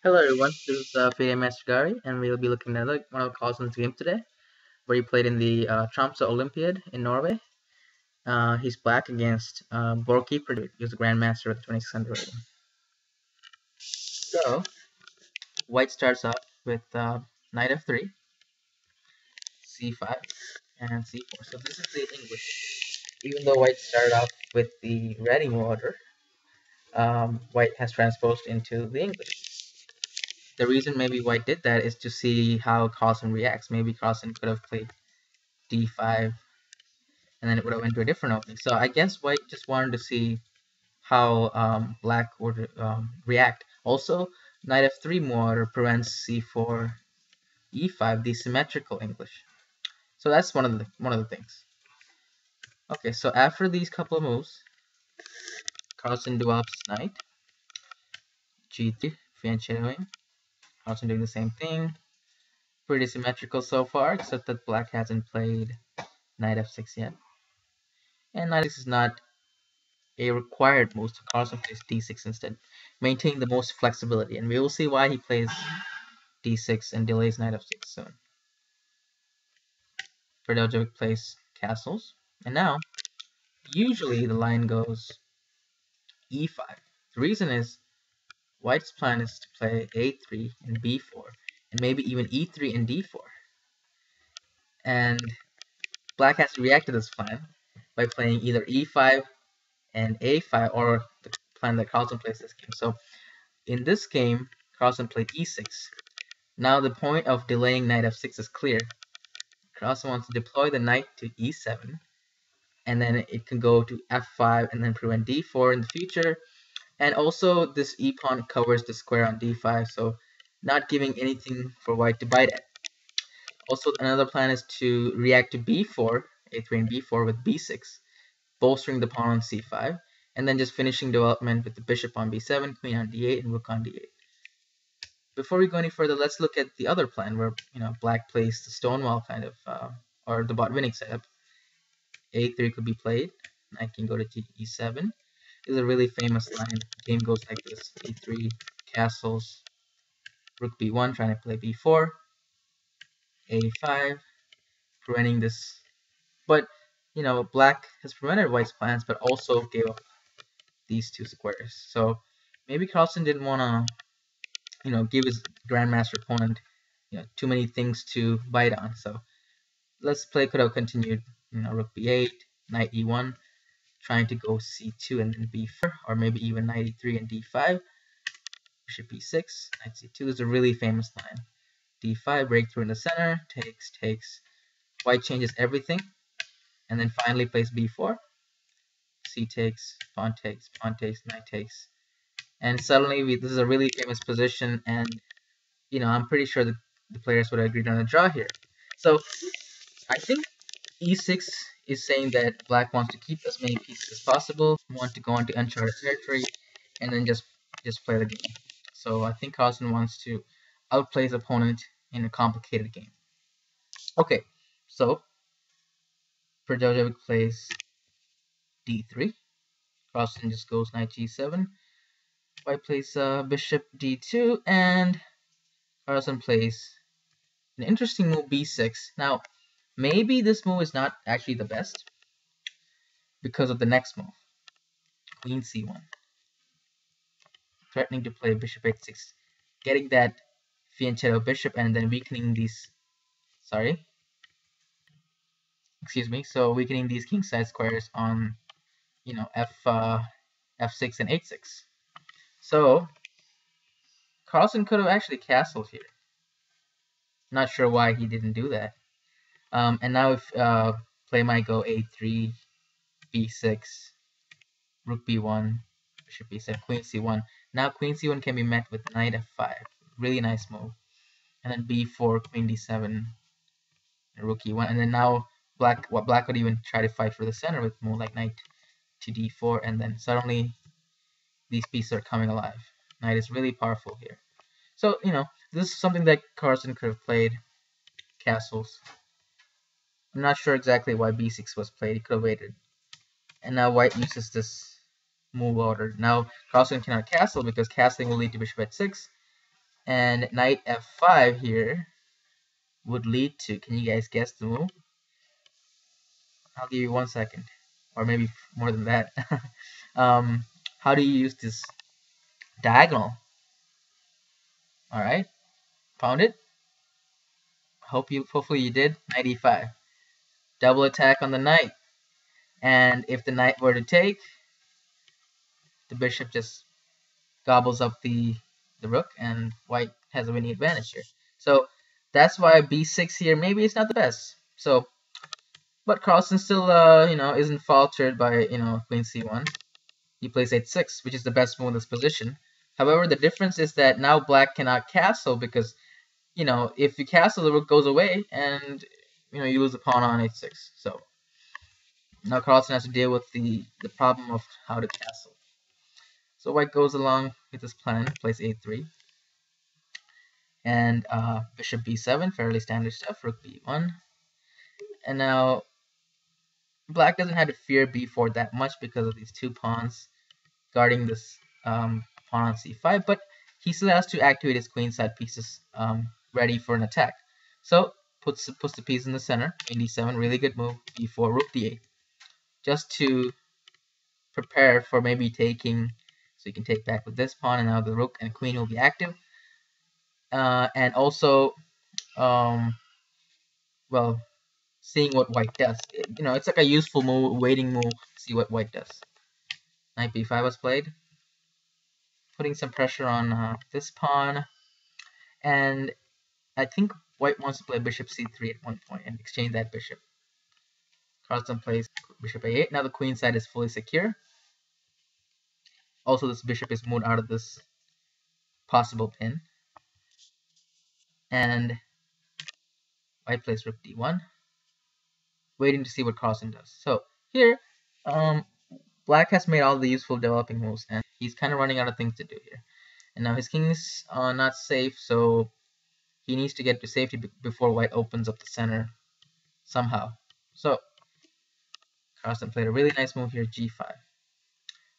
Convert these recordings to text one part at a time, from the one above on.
Hello everyone, this is Master Gary, and we'll be looking at one of Carlsen's game today, where he played in the Tromso Olympiad in Norway. He's black against Borki Predojevic, who's the Grandmaster with 2600 rating. So, white starts off with knight f3, c5, and c4. So this is the English. Even though white started off with the ready order, white has transposed into the English. The reason maybe white did that is to see how Carlsen reacts. Maybe Carlsen could have played d5, and then it would have went to a different opening. So I guess white just wanted to see how black would react. Also, knight f3 more prevents c4, e5, the symmetrical English. So that's one of the things. Okay, so after these couple of moves, Carlsen develops knight, g3, fianchettoing. Carlsen doing the same thing. Pretty symmetrical so far, except that black hasn't played knight f6 yet. And knight f6 is not a required move, so Carlsen plays d6 instead, maintaining the most flexibility, and we will see why he plays d6 and delays knight f6 soon. Predojevic plays castles, and now, usually the line goes e5. The reason is, white's plan is to play a3 and b4, and maybe even e3 and d4. And black has to react to this plan by playing either e5 and a5, or the plan that Carlsen plays this game. So in this game, Carlsen played e6. Now the point of delaying knight f6 is clear. Carlsen wants to deploy the knight to e7, and then it can go to f5 and then prevent d4 in the future. And also this e-pawn covers the square on d5, so not giving anything for white to bite at. Also, another plan is to react to b4, a3 and b4 with b6, bolstering the pawn on c5, and then just finishing development with the bishop on b7, queen on d8, and rook on d8. Before we go any further, let's look at the other plan where black plays the Stonewall kind of, or the bot-winning setup. A3 could be played. Knight can go to e7. This is a really famous line. The game goes like this: a3, castles, rook b1, trying to play b4, a5, preventing this. But black has prevented white's plans, but also gave up these two squares. So maybe Carlsen didn't want to give his grandmaster opponent too many things to bite on. So let's play could have continued, rook b8, knight e1, trying to go c2 and then b4, or maybe even knight e3 and d5, bishop e6, knight c2. This is a really famous line. d5, breakthrough in the center, takes. White changes everything, and then finally plays b4, c takes, pawn takes, knight takes. And suddenly this is a really famous position, and I'm pretty sure that the players would have agreed on a draw here. So I think e6 is saying that black wants to keep as many pieces as possible, want to go into uncharted territory, and then just play the game. So I think Carlsen wants to outplay his opponent in a complicated game. Okay, so Predojevic plays d3. Carlsen just goes knight g7. White plays bishop d2, and Carlsen plays an interesting move, b6. Now, maybe this move is not actually the best because of the next move, queen c1. Threatening to play bishop h6, getting that fianchetto bishop and then weakening these, so weakening these kingside squares on, f6 and h6. So Carlsen could have actually castled here. Not sure why he didn't do that. And now if play might go a3, b6, rook b1, bishop b7, queen c1. Now queen c1 can be met with knight f5. Really nice move. And then b4, queen d7, rook e1. And then now black would even try to fight for the center with move like knight to d4. And then suddenly these pieces are coming alive. Knight is really powerful here. So, this is something that Carlsen could have played, castles. I'm not sure exactly why b6 was played. He could have waited. And now white uses this move order. Now Carlsen cannot castle because castling will lead to bishop h6. And knight f5 here would lead to, can you guys guess the move? I'll give you 1 second, or maybe more than that. um, how do you use this diagonal? All right, found it. Hopefully you did. Knight e5, double attack on the knight, and if the knight were to take, the bishop just gobbles up the rook, and white has a winning advantage here. So that's why b6 here maybe it's not the best. So, but Carlsen still isn't faltered by queen c1. He plays h6, which is the best move in this position. However, the difference is that now black cannot castle because if you castle, the rook goes away, and you lose the pawn on h6. So now Carlsen has to deal with the problem of how to castle. So white goes along with this plan, plays a3, and bishop b7, fairly standard stuff, rook b1. And now black doesn't have to fear b4 that much because of these two pawns guarding this pawn on c5, but he still has to activate his queenside pieces ready for an attack. So puts the piece in the center, queen d7, really good move, b4, rook d8, just to prepare for maybe taking. So you can take back with this pawn, and now the rook and queen will be active. And also, well, seeing what white does. It's like a useful move, waiting move, see what white does. Knight b5 was played, putting some pressure on this pawn. And I think white wants to play bishop c3 at one point and exchange that bishop. Carlsen plays bishop a8. Now the queen side is fully secure. Also, this bishop is moved out of this possible pin. And white plays rook d1, waiting to see what Carlsen does. So here, black has made all the useful developing moves, and he's kind of running out of things to do here. And now his king's not safe, so he needs to get to safety before white opens up the center somehow. So Carlsen played a really nice move here, g5.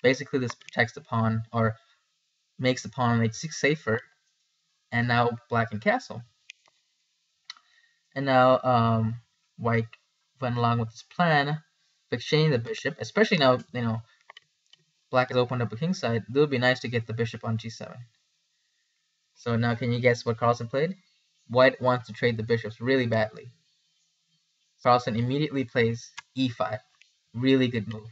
Basically, this protects the pawn, or makes the pawn on h6 safer, and now black can castle. And now white went along with his plan of exchanging the bishop, especially now, black has opened up a king side. It would be nice to get the bishop on g7. So now can you guess what Carlsen played? White wants to trade the bishops really badly. Carlsen immediately plays e5. Really good move.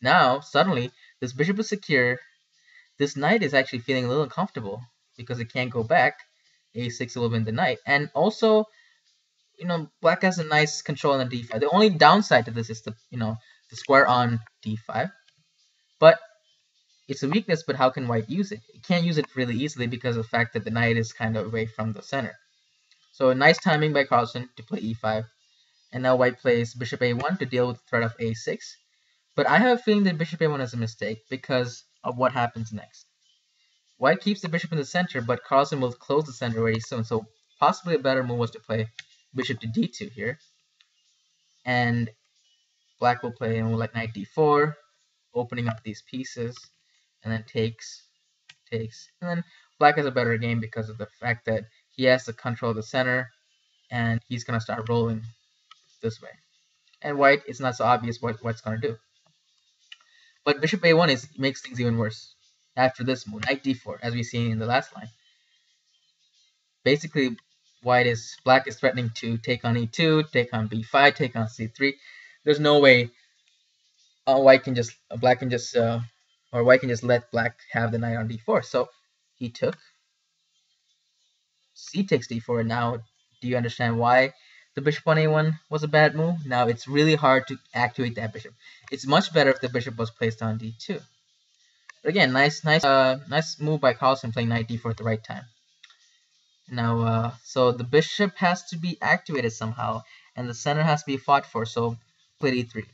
Now, suddenly, this bishop is secure. This knight is actually feeling a little uncomfortable because it can't go back. a6 will win the knight. And also, black has a nice control on the d5. The only downside to this is the square on d5. But it's a weakness, but how can white use it? It can't use it really easily because of the fact that the knight is kind of away from the center. So a nice timing by Carlsen to play e5. And now white plays bishop a1 to deal with the threat of a6. But I have a feeling that bishop a1 is a mistake because of what happens next. White keeps the bishop in the center, but Carlsen will close the center very soon. So possibly a better move was to play bishop to d2 here. And black will play like knight d4, opening up these pieces, and then takes. And then black has a better game because of the fact that he has to control the center, and he's going to start rolling this way. And white, it's not so obvious what white's going to do. But bishop a1 makes things even worse. After this move, knight d4, as we seen in the last line. Basically, black is threatening to take on e2, take on b5, take on c3. There's no way white can just let black have the knight on d4. So he took. C takes d4. Now, do you understand why the bishop on a1 was a bad move? Now it's really hard to activate that bishop. It's much better if the bishop was placed on d2. But again, nice move by Carlsen playing knight d4 at the right time. Now, so the bishop has to be activated somehow, and the center has to be fought for. So play e3.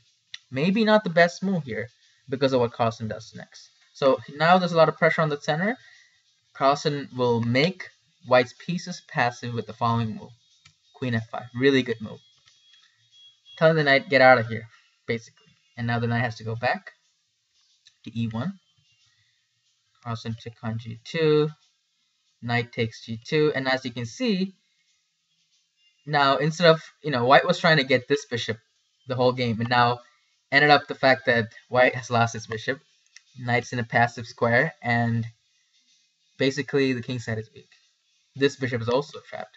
Maybe not the best move here because of what Carlsen does next. So now there's a lot of pressure on the center. Carlsen will make white's pieces passive with the following move. Queen f5. Really good move. Telling the knight, get out of here, basically. And now the knight has to go back to e1. Carlsen took on g2. Knight takes g2, and as you can see, now instead of, white was trying to get this bishop the whole game, and now ended up the fact that white has lost its bishop. Knight's in a passive square, and basically the king side is weak. This bishop is also trapped.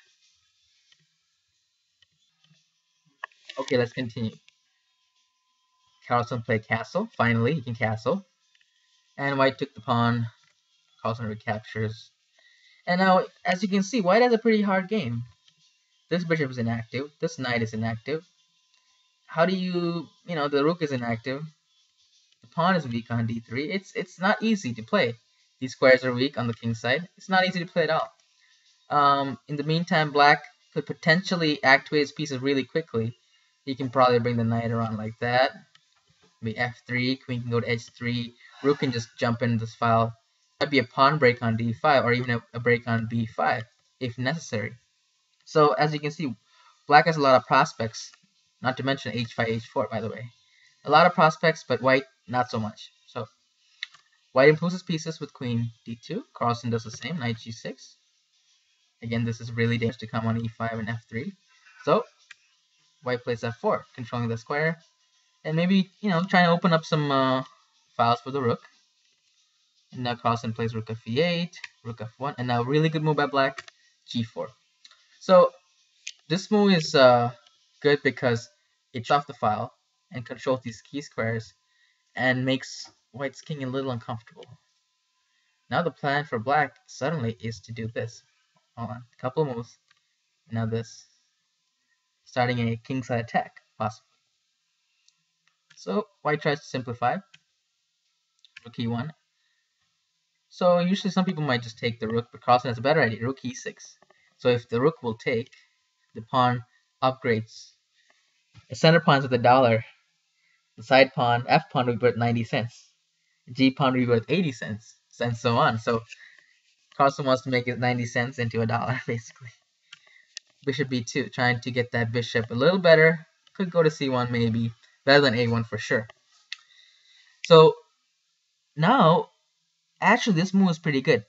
Okay, let's continue. Carlsen played castle. Finally, he can castle. And white took the pawn. Carlsen recaptures. And now, as you can see, white has a pretty hard game. This bishop is inactive. This knight is inactive. How do you, the rook is inactive. The pawn is weak on d3. It's not easy to play. These squares are weak on the king side. It's not easy to play at all. In the meantime, black could potentially activate his pieces really quickly. He can probably bring the knight around like that. Maybe f3, queen can go to h3, rook can just jump in this file. Might be a pawn break on d5, or even a break on b5, if necessary. So as you can see, black has a lot of prospects, not to mention h5, h4, by the way. A lot of prospects, but white, not so much. So white improves his pieces with queen d2. Carlsen does the same, knight g6. Again, this is really dangerous to come on e5 and f3. So white plays f4, controlling the square. And maybe, trying to open up some files for the rook. And now Carlsen plays rook f e8, rook f1, and now really good move by black, g4. So this move is good because it chops off the file and controls these key squares and makes white's king a little uncomfortable. Now the plan for black suddenly is to do this. Hold on, a couple of moves. Now this. Starting a kingside attack, possibly. So white tries to simplify. Rook e1. So usually some people might just take the rook, but Carlsen has a better idea, rook e6. So if the rook will take, the pawn upgrades. The center pawn's with $1. The side pawn, f pawn, would be worth 90 cents. G pawn would be worth 80 cents, and so on. So Carlsen wants to make it 90 cents into $1, basically. Bishop b2, trying to get that bishop a little better. Could go to c1 maybe, better than a1 for sure. So now, actually this move is pretty good,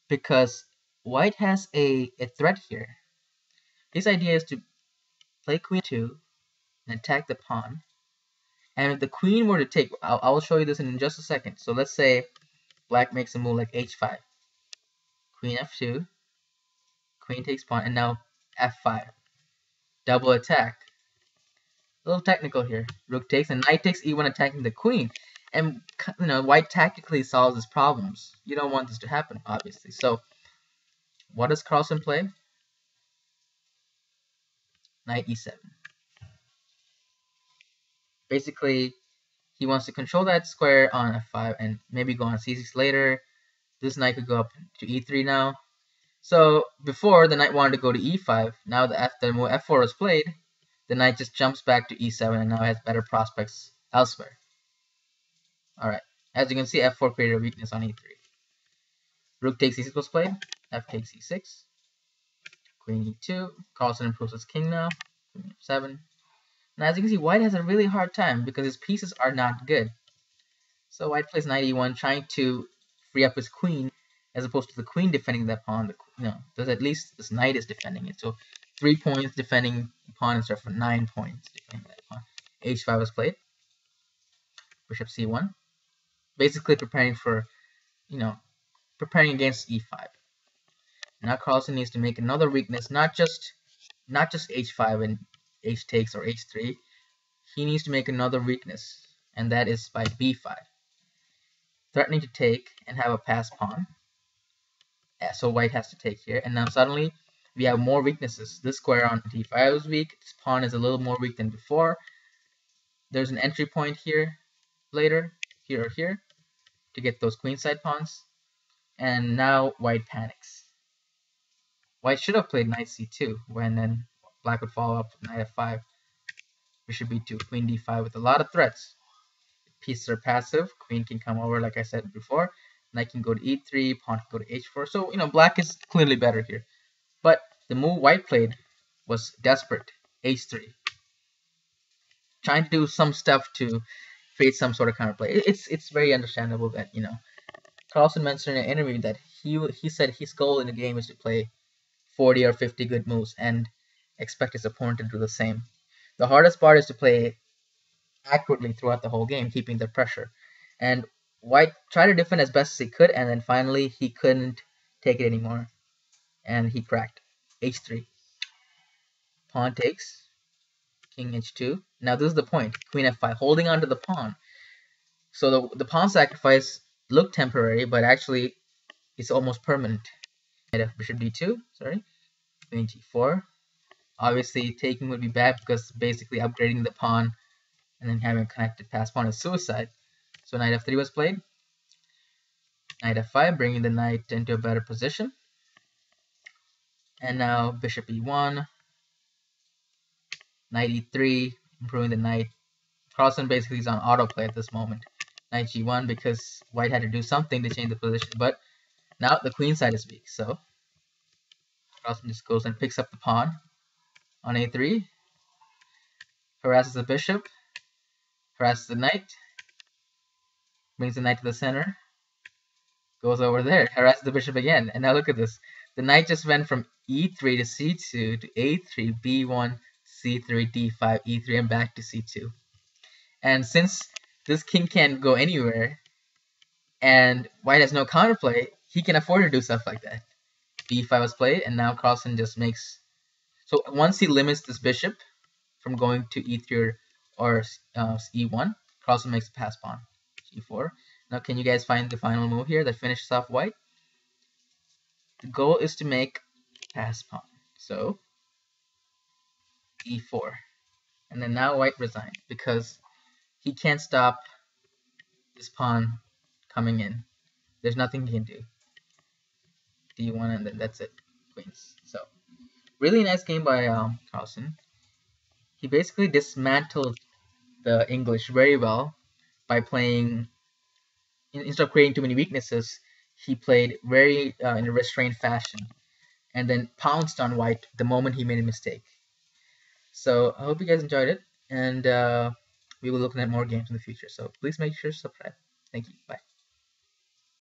because white has a threat here. His idea is to play queen 2 and attack the pawn. And if the queen were to take, I'll show you this in just a second. So let's say black makes a move like h5. Queen f2. Queen takes pawn, and now f5. Double attack. A little technical here. Rook takes, and knight takes e1, attacking the queen. And, white tactically solves his problems. You don't want this to happen, obviously. So what does Carlsen play? Knight e7. Basically, he wants to control that square on f5 and maybe go on c6 later. This knight could go up to e3 now. So before, the knight wanted to go to e5. Now the move f4 was played, the knight just jumps back to e7 and now has better prospects elsewhere. Alright, as you can see, f4 created a weakness on e3. Rook takes e6 was played, f takes e6, queen e2. Carlsen improves his king now, queen f7. And as you can see, white has a really hard time because his pieces are not good. So white plays knight e1, trying to free up his queen, as opposed to the queen defending that pawn. There's at least this knight is defending it. So 3 points defending the pawn instead of 9 points defending that pawn. h5 was played. Bishop c1. Basically preparing for, preparing against e5. Now Carlsen needs to make another weakness, not just h5 and h takes or h3. He needs to make another weakness, and that is by b5. Threatening to take and have a passed pawn. Yeah, so white has to take here, and now suddenly we have more weaknesses. This square on d5 is weak. This pawn is a little more weak than before. There's an entry point here later, here or here, to get those queenside pawns. And now white panics. White should have played knight c2, when then black would follow up with knight f5. Bishop b2, queen d5 with a lot of threats. Pieces are passive. Queen can come over, like I said before. Knight can go to e3, pawn can go to h4. So, black is clearly better here. But the move white played was desperate. h3. Trying to do some stuff to create some sort of counterplay. It's very understandable that, Carlsen mentioned in an interview that he said his goal in the game is to play 40 or 50 good moves and expect his opponent to do the same. The hardest part is to play accurately throughout the whole game, keeping the pressure. And White tried to defend as best as he could, and then finally he couldn't take it anymore, and he cracked. H3. Pawn takes. King H2. Now this is the point. Queen F5, holding on to the pawn. So the pawn sacrifice looked temporary, but actually it's almost permanent. Knight F bishop D2. Sorry. Queen G4. Obviously taking would be bad because basically upgrading the pawn and then having a connected pass pawn is suicide. So knight f3 was played. Knight f5, bringing the knight into a better position. And now bishop e1, knight e3, improving the knight. Carlsen basically is on autoplay at this moment. Knight g1 because white had to do something to change the position, but now the queen side is weak, so Carlsen just goes and picks up the pawn on a3, harasses the bishop, harasses the knight, brings the knight to the center, goes over there, harasses the bishop again, and now look at this. The knight just went from e3 to c2 to a3, b1, c3, d5, e3, and back to c2. And since this king can't go anywhere, and white has no counterplay, he can afford to do stuff like that. b5 was played, and now Carlsen just makes... So once he limits this bishop from going to e3 or e1, Carlsen makes a pass pawn, g4. Now can you guys find the final move here that finishes off white? The goal is to make pass pawn. So e4. And then now white resigns because he can't stop this pawn coming in. There's nothing he can do. d1 and then that's it. Queens. So really nice game by Carlsen. He basically dismantled the English very well by playing, instead of creating too many weaknesses, he played very in a restrained fashion and then pounced on white the moment he made a mistake. So I hope you guys enjoyed it, and we will look at more games in the future. So please make sure to subscribe. Thank you. Bye.